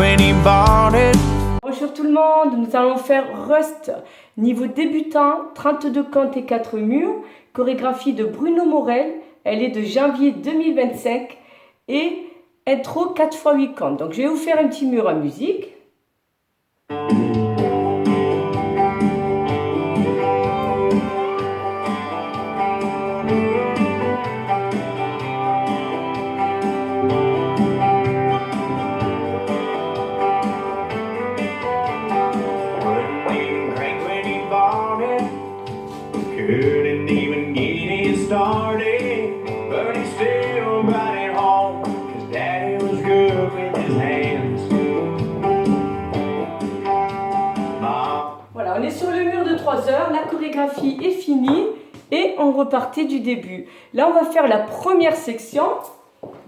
when he bought it. Bonjour tout le monde, nous allons faire Rust, niveau débutant, 32 cantes et 4 murs, chorégraphie de Bruno Morel, elle est de janvier 2025 et intro 4x8 cantes. Donc je vais vous faire un petit mur en musique. Couldn't even get it started, but he still brought it home, 'cause Daddy was good with his hands. Voilà, on est sur le mur de 3 heures, la chorégraphie est finie et on repartait du début. Là, on va faire la première section.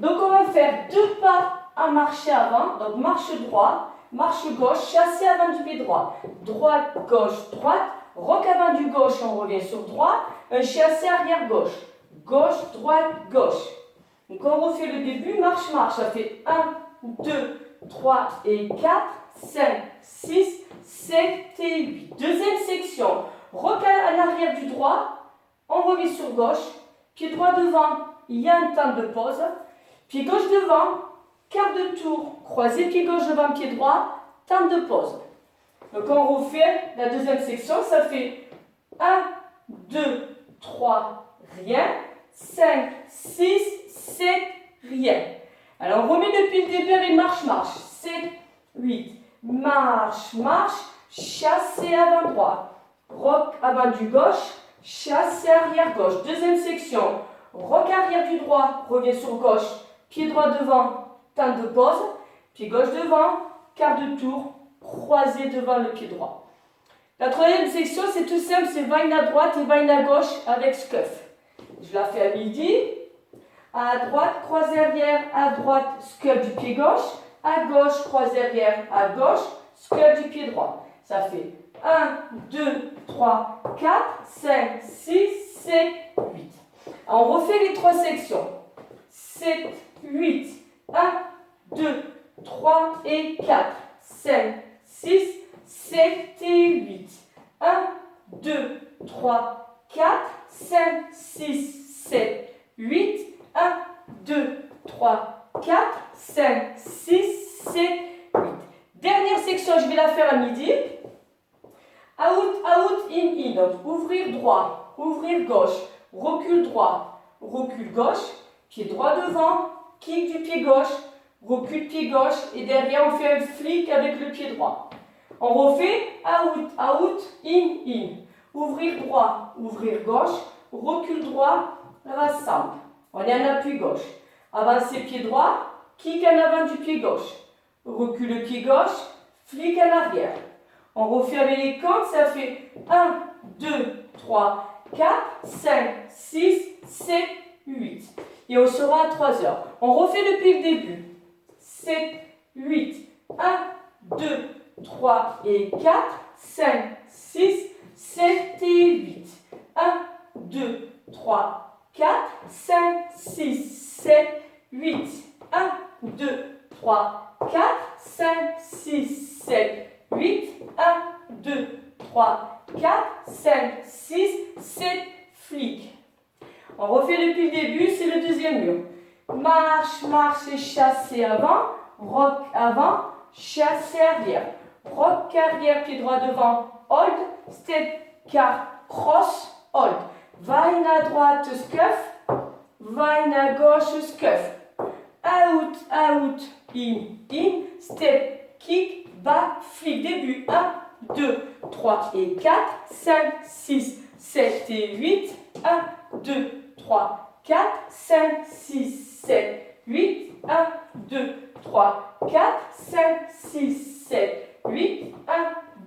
Donc, on va faire 2 pas à marcher avant, donc marche droit, marche gauche, chassé avant du pied droit, droite, gauche, droite, rock avant du gauche, on revient sur droit, un chassé arrière gauche, gauche, droite, gauche. Donc on refait le début, marche, marche, ça fait 1, 2, 3 et 4, 5, 6, 7 et 8. Deuxième section, rock à l'arrière du droit, on revient sur gauche, pied droit devant, il y a un temps de pause, pied gauche devant, quart de tour, croisé pied gauche devant pied droit, temps de pause. Donc on refait la deuxième section, ça fait 1, 2, 3, rien, 5, 6, 7, rien. Alors on remet depuis le début avec marche, marche, 7, 8, marche, marche, chassé avant droit, rock avant du gauche, chassé arrière gauche. Deuxième section, rock arrière du droit, revient sur gauche, pied droit devant, temps de pause, pied gauche devant, quart de tour, croisé devant le pied droit. La troisième section, c'est tout simple, c'est vaine à droite et vaine à gauche avec scuff. Je la fais à midi. À droite, croisé arrière, à droite, scuff du pied gauche. À gauche, croisé arrière, à gauche, scuff du pied droit. Ça fait 1, 2, 3, 4, 5, 6, 7, 8. On refait les 3 sections. 7, 8, 1, 2, 3 et 4, 5, 6, 7 et 8. 1, 2, 3, 4, 5, 6, 7, 8. 1, 2, 3, 4, 5, 6, 7, 8. Dernière section, je vais la faire à midi. Out, out, in, in. Donc, ouvrir droit, ouvrir gauche, recul droit, recul gauche, pied droit devant, kick du pied gauche, recul pied gauche et derrière on fait un flick avec le pied droit. On refait out, out, in, in. Ouvrir droit, ouvrir gauche, recul droit, rassemble. On est en appui gauche. Avancer pied droit, kick en avant du pied gauche. Recule le pied gauche, flick en arrière. On refait avec les comptes, ça fait 1, 2, 3, 4, 5, 6, 7, 8. Et on sera à 3 heures. On refait depuis le début. 7, 8, 1, 2, 3 et 4, 5, 6, 7 et 8. 1, 2, 3, 4, 5, 6, 7, 8. 1, 2, 3, 4, 5, 6, 7, 8. 1, 2, 3, 4, 5, 6, 7, flic. On refait depuis le début, c'est le deuxième mur. Marche, marche et chassé avant, rock avant, chassé arrière. Rock arrière, pied droit devant, hold, step, car, cross, hold. Vaine à droite, scuff, vaine à gauche, scuff. Out, out, in, step, kick, back, flick. Début, 1, 2, 3 et 4, 5, 6, 7 et 8. 1, 2, 3, 4, 5, 6, 7, 8. 1, 2, 3, 4, 5, 6, 7, 8. 1,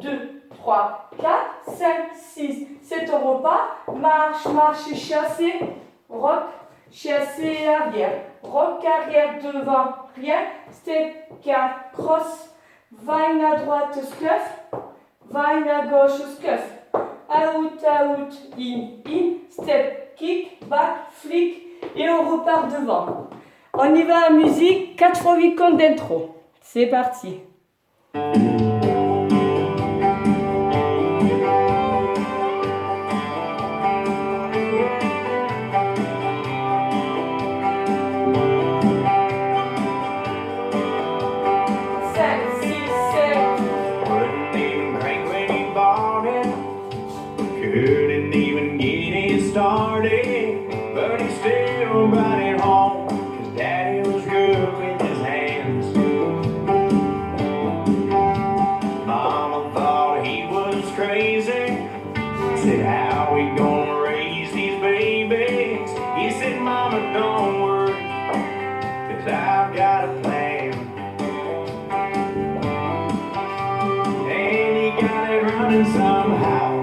2, 3, 4, 5, 6. C'est ton repas. Marche, marche et chassé. Rock, chassé arrière. Rock arrière devant. Rien. Step, car, cross. Vaine à droite, scuff. Vaine à gauche, scuff. Out, out, in, step, kick, back, flick. Et on repart devant. On y va à musique, 4x8 comptes d'intro. C'est parti. Wouldn't even drink when he bought it. Couldn't even get it started. But he still brought it home. 'Cause Daddy was good with his hands. Mama thought he was crazy. Said, how we gonna raise these babies? He said, Mama, don't worry, 'cause I've got a plan. And he got it running somehow.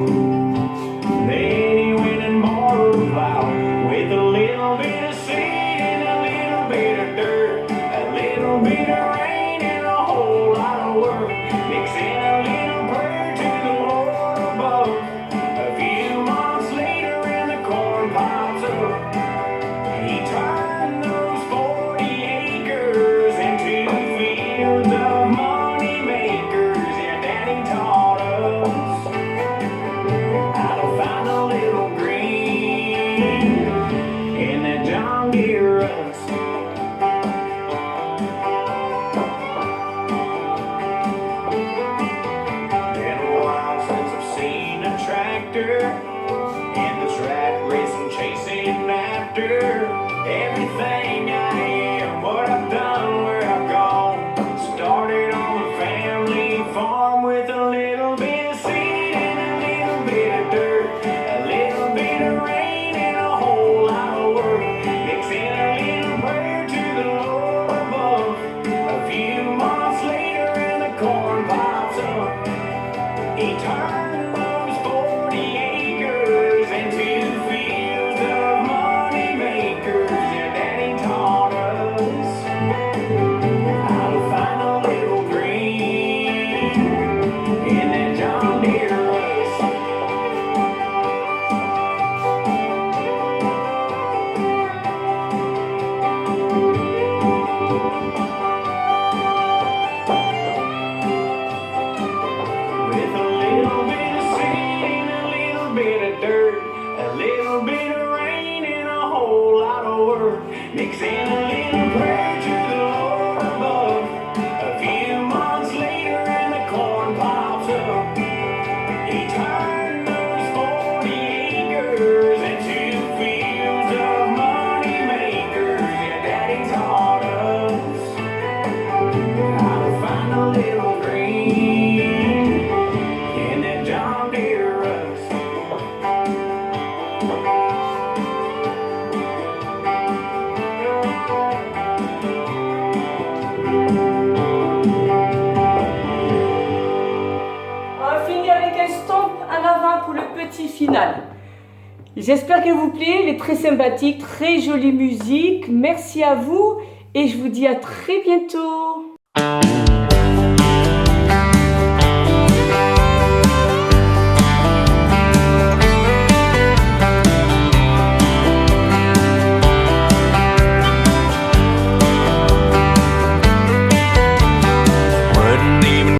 Then he went and bought a plow with a little bit of seed and a little bit of dirt, a little bit of rain and a whole lot of work, mixing a little prayer to the Lord above. A few months later and the corn pops up. He turned those 40 acres into fields of money makers. Yeah, Daddy taught us how to find a little green in that John Deere rust. Been a while since I've seen a tractor in this rat race I'm chasing after. Everything I am, what I've done, where I've gone. Started on a family farm with a little bit of seed and a little bit of dirt, a little bit of rain and a whole lot of work, mixing a little prayer to the Lord above. A few months later and the corn pops up. He turned those 40 acres into fields of money makers. Yeah, Daddy taught us how to find a little green in that John Deere rust. With a little bit of seed and a little bit of dirt, a little bit of rain and a whole lot of work, mixing a little prayer to the Lord above. A few months later and the corn pops up. He turned those 40 acres into fields of money makers. Yeah, Daddy taught us how to find a little green in that John Deere rust. On va finir avec un stomp en avant pour le petit final. J'espère qu'elle vous plaît, elle est très sympathique, très jolie musique. Merci à vous et je vous dis à très bientôt.